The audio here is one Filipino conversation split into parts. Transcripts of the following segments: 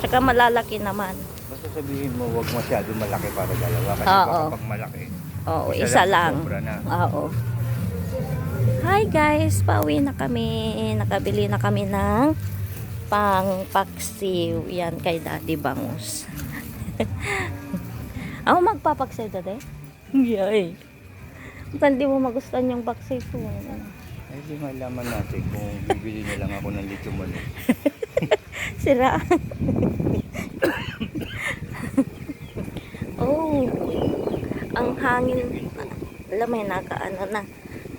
Tsaka malalaki naman. Basta sabihin mo, huwag masyado malaki para dalawa. Kasi Oo. baka pag malaki, Oo, isa lang. sobra na. Oo. Hi guys, pauwi na kami. Nakabili na kami ng pang-paksiw. Yan kay Daddy Bangus. Ako magpapaksiw, Daddy? Yay. Ba't di mo magustuhan yung paksiw ko? Ay, di malaman natin kung bibili na lang ako ng lito mo. Sira. Oh, ang hangin. Alam mo, nakaano na.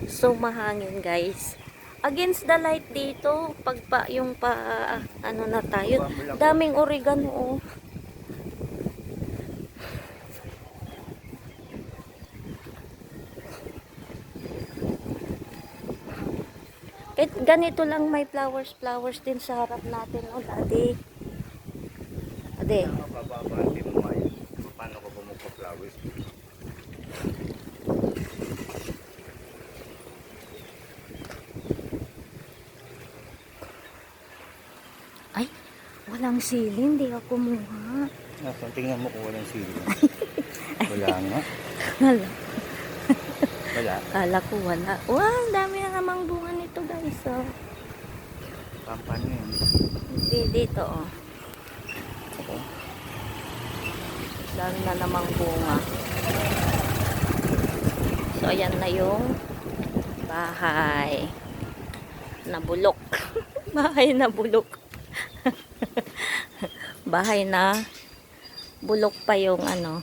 So, mahangin guys. Against the light dito, ano na tayo. Daming oregano, oh. Kahit ganito lang may flowers din sa harap natin, oh, Daddy. Ade. Mapababati mo ngayon. Paano ko pa magpa-flowers? Ay, walang sili, hindi ako kumuha. Tingnan mo kung walang sili. Wala nga. Wala. Wala. Kala ko wala. Wow, ang dami na namang bunga nito guys, oh. Pampano yun? Dito, oh. Dami na namang bunga. So, ayan na yung bahay na bulok. Bahay na bulok. Bahay na bulok pa yung ano.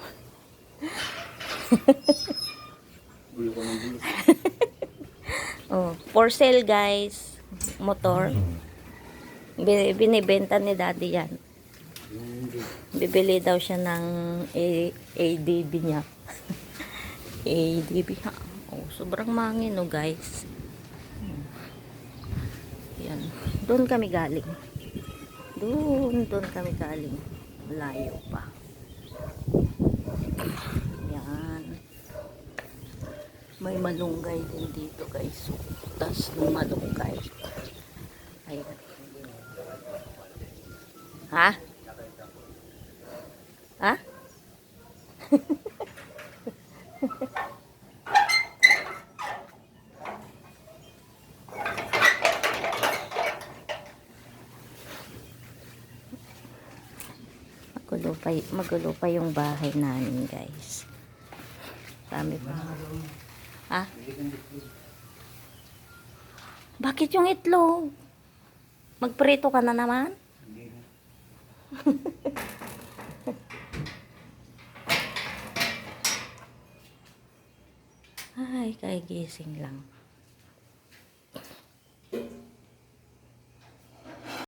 Bulok ko ng bulok. Oh, for sale guys. Motor. Binibenta ni Daddy yan. Bibili daw siya ng ADB niya. ADB ha. Oh, sobrang mangin, no guys. Yan. Doon kami galing. Doon kami galing. Layo pa. Yan. May malunggay din dito guys. So, tas ng malunggay. Ayan. Ha? Ha? Magulo pa yung bahay namin guys. Dami pa. Ha? Bakit yung itlog? Magprito ka na naman? Ay, kagising lang.